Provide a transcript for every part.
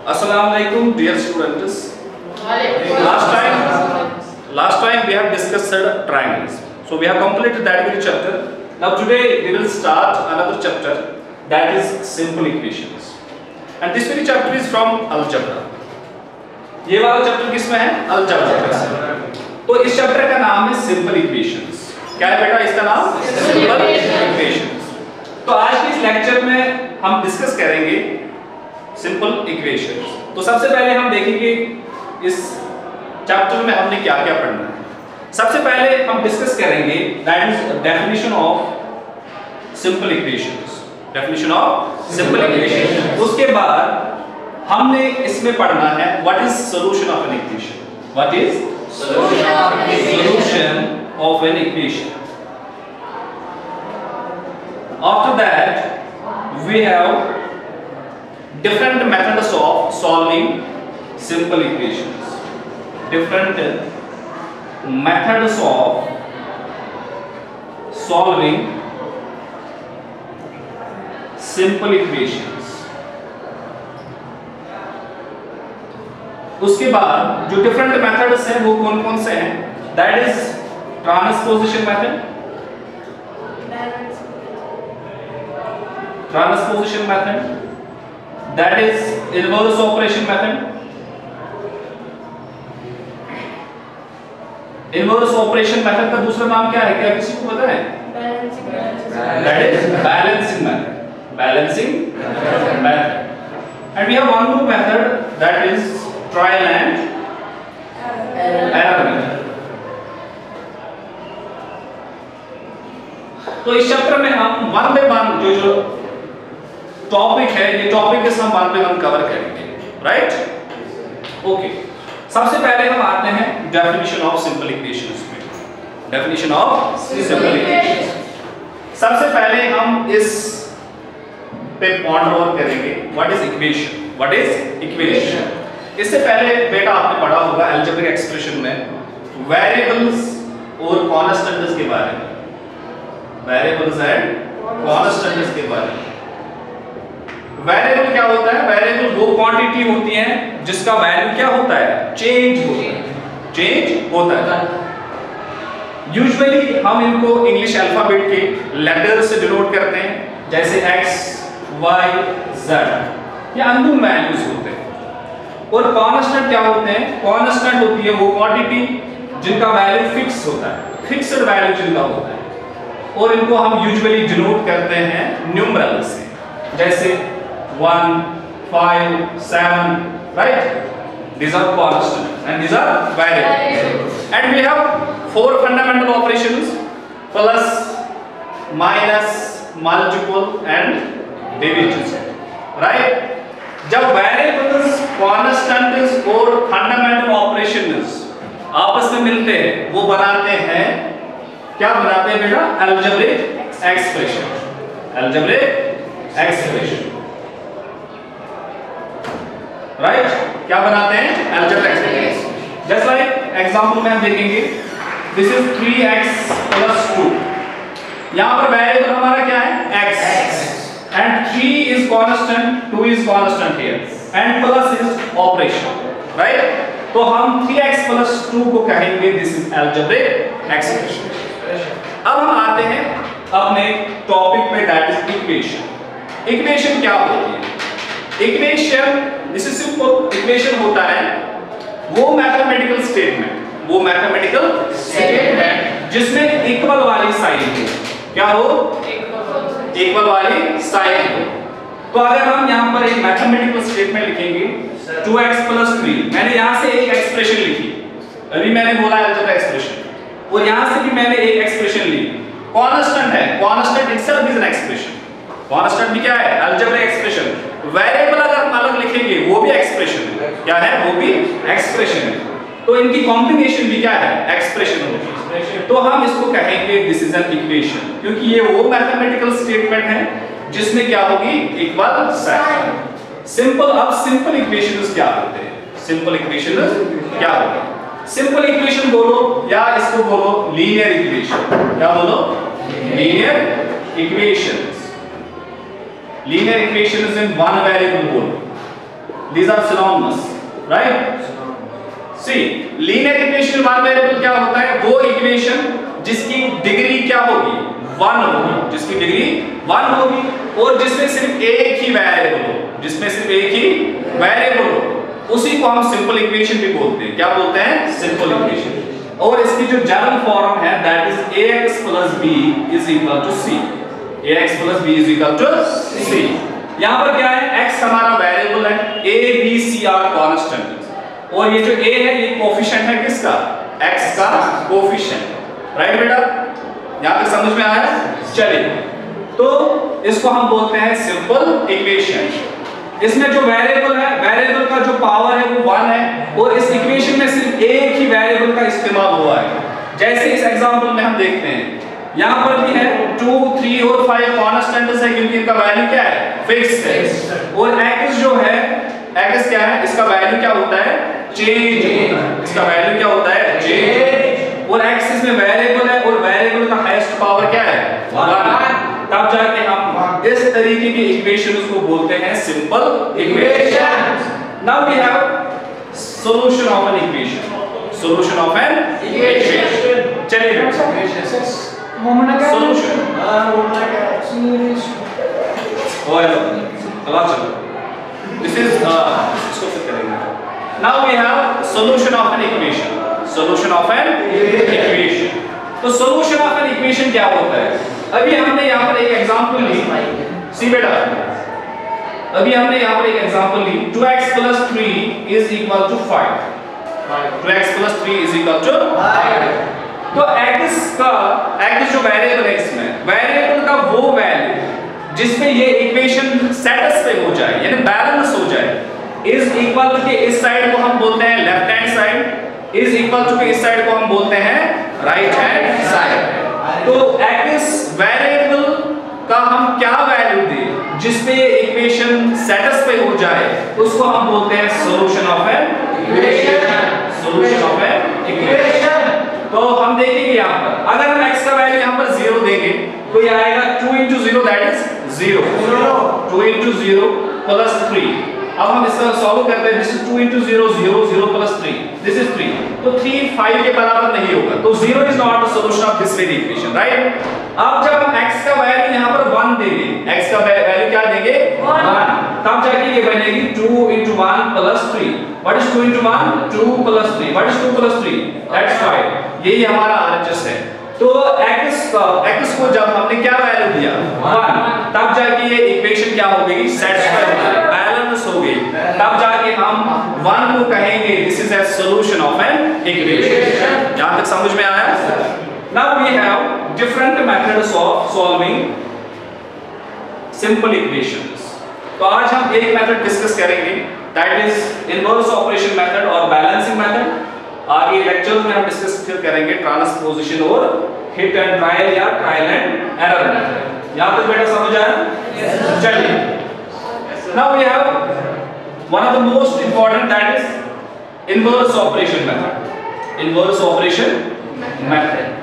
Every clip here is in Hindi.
Assalamualaikum dear students. Last time we have discussed triangles. So we have completed that very chapter. Now today we will start another chapter, that is simple equations. And this very chapter is from algebra. ये वाला चैप्टर किसमें है? अलजेब्रा से। तो इस चैप्टर का नाम है सिंपल इक्वेशंस। क्या है बेटा इसका नाम? Simple equations. तो आज के इस लेक्चर में हम डिस्कस करेंगे सिंपल इक्वेशंस। तो सबसे पहले हम देखेंगे इस चैप्टर में हमने क्या क्या पढ़ना है। सबसे पहले हम डिस्कस करेंगे that is definition of simple equations. Definition of simple equations. उसके बाद हमने इसमें पढ़ना है what is solution of an equation. What is solution of an equation. After that we have different methods of solving simple equations. Different methods of solving simple equations. उसके बाद जो different methods हैं वो कौन कौन से हैं? That is transposition method, transposition method, that is inverse operation method. Inverse operation method का दूसरा नाम क्या है? क्या किसी को पता है? That is balancing method. Balancing method. And we have one more method, that is trial and error method. तो इस चैप्टर में हम वन बाय वन जो टॉपिक है, ये टॉपिक के हम वन बाय वन कवर करेंगे, राइट? ओके, सबसे पहले हम आते हैं डेफिनेशन ऑफ सिंपल इक्वेशंस में। Definition of simple equations. सबसे पहले हम इस पे पॉइंट आउट करेंगे what is equation. What is equation? इससे पहले बेटा आपने पढ़ा होगा अलजेब्रिक एक्सप्रेशन में वेरिएबल्स और कॉन्स्टेंट्स के बारे में। वेरिएबल्स एंड कॉन्स्टेंट्स के बारे में। वेरिएबल क्या होता है? वेरिएबल वो क्वांटिटी होती है जिसका वैल्यू क्या होता है? चेंज होता है। चेंज होता है। यूजुअली हम इनको इंग्लिश अल्फाबेट के लेटर से डिनोट करते हैं, जैसे x, y, z। ये अननोन वैल्यूज होते हैं। और कांस्टेंट क्या होते हैं? कांस्टेंट होती है वो क्वांटिटी जिनका वैल्यू फिक्स होता है, फिक्स्ड वैल्यू जिनका होता है। और इनको हम यूजुअली डिनोट करते हैं न्यूमरल से, जैसे 1, 5, 7, right? These are constant and these are variable. And we have 4 fundamental operations: plus, minus, multiple and division, right? जब variables, constants और fundamental operations आपस में मिलते हैं वो बनाते हैं, क्या बनाते हैं बेटा? algebraic expression. algebraic expression, right? क्या बनाते हैं? Algebraic expression. Just like example में हम देखेंगे दिस इज 3x + 2। यहां पर वेरिएबल हमारा क्या है? x, and 3 is constant, 2 is constant here, and plus is operation, right? तो हम 3x + 2 को कहेंगे दिस इज अलजेब्रिक एक्सप्रेशन। अब हम आते हैं अपने टॉपिक पे, दैट इज इक्वेशन। इक्वेशन क्या होती है? Equation, this is simple. Equation होता है वो मैथमेटिकल स्टेटमेंट, वो मैथमेटिकल स्टेटमेंट जिसमें इक्वल वाली साइन हो। क्या हो? इक्वल वाली साइन हो। तो अगर हम यहां पर एक मैथमेटिकल स्टेटमेंट लिखेंगे 2x + 3, मैंने यहां से एक एक्सप्रेशन लिखी, अभी मैंने बोला अलजेब्रिक एक्सप्रेशन, और यहां से भी मैंने एक एक्सप्रेशन ली। कांस्टेंट है, constant itself is an expression. Constant भी क्या है? Algebraic expression. वेरिएबल अगर हम अलग लिखेंगे वो भी एक्सप्रेशन है। क्या है? वो भी एक्सप्रेशन है। तो इनकी कॉम्बिनेशन भी क्या है? एक्सप्रेशन होगी। तो हम इसको कहेंगे दिस इज एन इक्वेशन, क्योंकि ये वो मैथमेटिकल स्टेटमेंट है जिसमें क्या होगी? Equal sign. सिंपल। अब सिंपल इक्वेशंस क्या होते हैं? सिंपल इक्वेशंस क्या होते हैं? सिंपल इक्वेशन बोलो या इसको बोलो लीनियर इक्वेशन। क्या बोलो? Linear equations. Linear equations in one variable बोलो। these are synonymous, right? See, linear equation one variable क्या होता है? वो इक्वेशन जिसकी डिग्री क्या होगी? 1 होगी, जिसकी डिग्री 1 होगी और जिसमें सिर्फ एक ही वेरिएबल हो, जिसमें सिर्फ एक ही वेरिएबल हो, उसी को हम सिंपल इक्वेशन भी बोलते हैं। क्या बोलते हैं? Simple equation. और इसकी जो जनरल फॉर्म है that is ax + b = c। ax + b = c। यहां पर क्या है? x हमारा वेरिएबल है, a b c are constant, और ये जो a है ये कोफिशिएंट है किसका? x का कोफिशिएंट, राइट बेटा? यहां तक समझ में आया? चलिए, तो इसको हम बोलते हैं सिंपल इक्वेशन। इसमें जो वेरिएबल है, वेरिएबल का जो पावर है वो 1 है और इस इक्वेशन में सिर्फ एक ही वेरिएबल का इस्तेमाल हुआ है। जैसे इस एग्जांपल में हम देखते हैं, यहां पर भी है 2 3 और 5 कांस्टेंट्स है क्योंकि इनका वैल्यू क्या है? फिक्स है। और x जो है, x क्या है? इसका वैल्यू क्या होता है? चेंज। इसका वैल्यू क्या होता है? चेंज। और x इसमें वेरिएबल है और वेरिएबल का हाईएस्ट पावर क्या है? 1। तब जाके हम इस तरीके की इक्वेशंस को बोलते हैं simple equation. Now we have solution of an equation. Solution of an equation. चलिए सॉल्यूशन दिस इज इसको फिर करेंगे। Now we have solution of an equation. Solution of an equation. तो सॉल्यूशन ऑफ एन इक्वेशन क्या होता है? अभी हमने यहाँ पर एक एग्जांपल ली, सी बेटा, अभी हमने यहाँ पर एक एग्जांपल ली 2x + 3 = 5। 2x + 3 = 5। तो x जो वेरिएबल है, इसमें वेरिएबल का वो वैल्यू जिसमें ये इक्वेशन सेटिस्फाई हो जाए, यानी बैलेंस हो जाए, इज इक्वल के इस साइड को हम बोलते हैं left hand side, is equal to के इस साइड को हम बोलते हैं राइट हैंड साइड। तो x वेरिएबल का हम क्या वैल्यू दें जिसपे ये इक्वेशन सेटिस्फाई हो जाए, उसको हम बोलते हैं solution of an equation. Solution of an equation. तो हम देखेंगे यहाँ पर अगर हम x का वैल्यू यहाँ पर 0 देंगे तो ये आएगा 2 × 0 दैट इज 0। 2 × 0 + 3। अब हम इसका सॉल्व करते हैं। This is 2 × 0 0 0 + 3, this is 3। तो 3 5 के बराबर नहीं होगा, तो 0 is not the solution of this very equation, right? अब जब हम x का वैल्यू यहां पर 1 देंगे, x का वैल्यू क्या देंगे? 1। तब जाके ये बनेगी 2 × 1 + 3। What is 2 × 1? 2 + 3। What is 2 + 3? That's 5। यही हमारा RHS है। तो x को जब हमने क्या वैल्यू दिया? 1, तब जाके ये इक्वेशन क्या हो गई? सेटिस्फाई, बैलेंस हो गई। तब जाके हम 1 को कहेंगे this is a solution of an equation. यहां तक समझ में आया? Now we have different methods of solving simple equations. तो आज हम एक मेथड डिस्कस करेंगे that is inverse operation method और बैलेंसिंग मेथड। आगे लेक्चर्स में हम डिस्कस फिर करेंगे ट्रांसपोजिशन और हिट एंड ट्रायल या ट्रायल एंड एरर मेथड। यहां तक बेटा समझ आया? yes, चलिए, now we have one of the most important that is inverse operation method. Inverse operation method.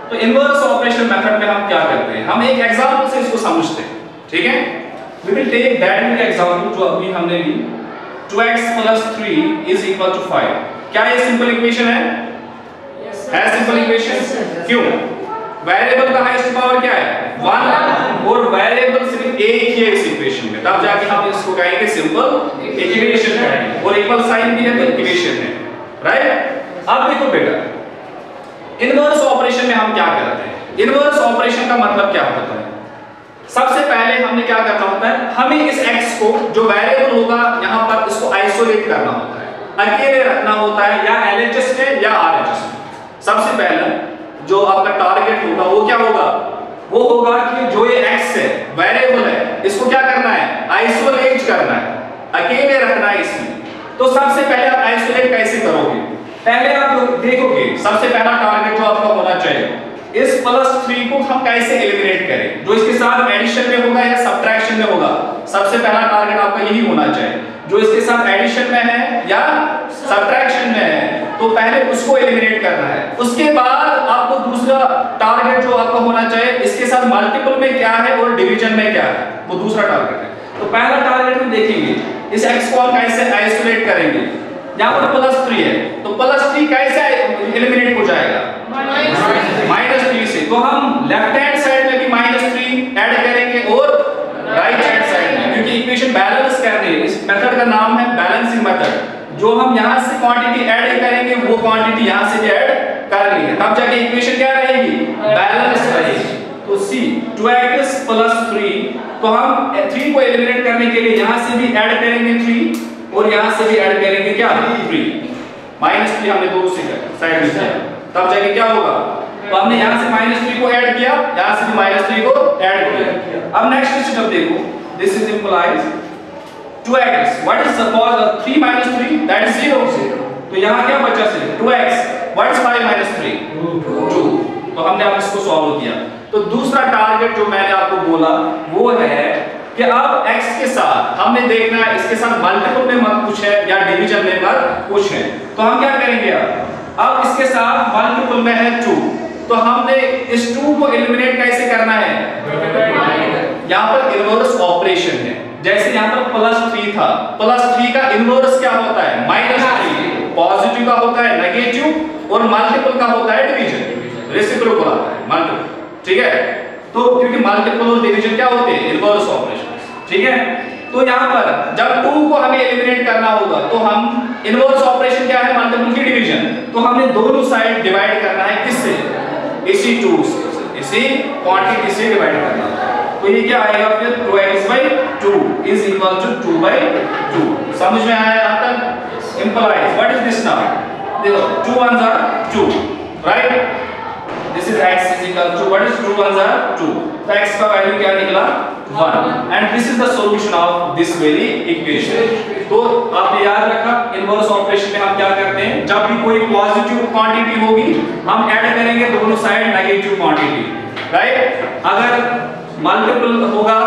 तो इनवर्स ऑपरेशन मेथड में हम क्या करते हैं? हम एक एग्जांपल से इसको समझते हैं, ठीक है? We will take that in example जो अभी हमने ली 2x + 3 = 5। क्या ये सिंपल इक्वेशन है? है सिंपल इक्वेशन। क्यों? वेरिएबल का हाईएस्ट पावर क्या है? 1 और वेरिएबल सिर्फ एक ही है इस इक्वेशन में, तब जाके हम इसको कहेंगे सिंपल इक्वेशन कहेंगे। और इक्वल साइन भी है तो इक्वेशन है, राइट? अब देखो बेटा, इनवर्स ऑपरेशन में हम क्या करते हैं? इनवर्स ऑपरेशन का मतलब क्या होता है? सबसे पहले हमने क्या करना होता है? हमें इस x को जो वेरिएबल होगा यहां पर इसको आइसोलेट करना होता है, अकेले रखना होता है, या LHS में या RHS में। सबसे पहले जो आपका टारगेट होगा वो क्या होगा? वो होगा कि जो ये x है, वेरिएबल है, इसको क्या करना है? आइसोलेट करना है, अकेले रखना है इसमें। तो सबसे पहले आप आइसोलेट कैसे करोगे? पहले आप देखोगे सबसे पहला टारगेट जो आपका होना चाहिए, इस +3 को हम कैसे एलिमिनेट करें, जो इसके साथ एडिशन में होगा या सब्ट्रैक्शन में होगा। सबसे पहला टारगेट आपका यही होना चाहिए, जो इसके साथ एडिशन में है या सब्ट्रैक्शन में है, तो पहले उसको एलिमिनेट करना है। उसके बाद आपको दूसरा टारगेट जो आपका होना चाहिए, इसके साथ मल्टीपल में क्या है और डिवीजन में क्या है, वो दूसरा टारगेट है। तो पहला टारगेट हम देखेंगे, इस x को हम कैसे आइसोलेट करेंगे। यहाँ पर +3 है, तो +3 कैसे एलिमिनेट हो जाएगा, -3 से। तो हम लेफ्ट हैंड साइड में भी -3 ऐड करेंगे और राइट हैंड साइड में, क्योंकि इक्वेशन बैलेंस करनी है। इस मेथड का नाम है बैलेंसिंग मेथड। जो हम यहाँ से क्वांटिटी ऐड करेंगे वो क्वांटिटी यहाँ से भी ऐड करनी है, तब जाके इक्वेशन क्या रहेगी, बैलेंस रहेगी। तो C 2x + 3, तो हम 3 को एलिमिनेट करने के लिए यहाँ से भी ऐड करेंगे 3 और यहाँ से भी ऐड करेंगे क्या, 3। -3 हमने दोनों से साइड में किया, तब जाके क्या होगा, तो हमने यहाँ से -3 को ऐड किया, यहाँ से भी -3 को ऐड किया। अब नेक्स्ट स्टेप देखो, this is implies 2x, what is suppose 3 - 3 that is 0। तो यहाँ क्या बचा सिर्फ 2x, व्हाट इज 5 - 3 2। तो हमने अब इसको सॉल्व किया। तो दूसरा टारगेट जो मैंने आपको बोला वो है कि अब x के साथ हमने देखना है, इसके साथ मल्टीपल में मत कुछ है या डिवीजन में मत कुछ है। तो हम क्या करेंगे, अब इसके साथ मल्टीपल में है 2, तो हमने इस 2 को एलिमिनेट कैसे करना है, यहाँ पर इनवर्स ऑपरेशन है। जैसे यहाँ पर +3 था, +3 का इनवर्स क्या होता है, -3। पॉजिटिव का होता है नेगेटिव और मल्टीपल का होता है डिवीजन, रेसिप्रोकल आता है मल्टीपल, ठीक है। तो क्योंकि मल्टीपल और डिवीजन क्या होते हैं, इनवर्स ऑपरेशन, ठीक है। तो यहाँ पर जब 2 को हमें एलिमिनेट करना होगा तो हम इनवर्स ऑपरेशन क्या है, मल्टीपल की डिवीजन, तो हमने दोनों साइड डिवाइड करना है किससे, इसी 2 से, इसी क्वांटिटी से डिवाइड करना है। तो ये क्या आएगा फिर 2x/2 इज इक्वल टू 2/2। समझ में आया यहाँ तक, implies what is this now, देखो 2 1s are 2, right. This is x is equal to what is 2 1s are 2, तो x का वैल्यू क्या निकला 1, and this is the solution of this very equation. तो आपने याद रखा, इनवर्स ऑपरेशन में हम क्या करते हैं, जब भी कोई पॉजिटिव क्वांटिटी होगी हम ऐड करेंगे दोनों साइड नेगेटिव क्वांटिटी, राइट। अगर मल्टीपल होगा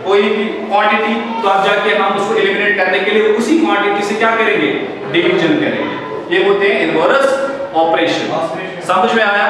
कोई भी क्वांटिटी तो अब जाके हम उसको एलिमिनेट करने के लिए उसी क्वांटिटी से क्या करेंगे, डिवीजन करेंगे। ये होते हैं इनवर्स ऑपरेशन। समझ में आया।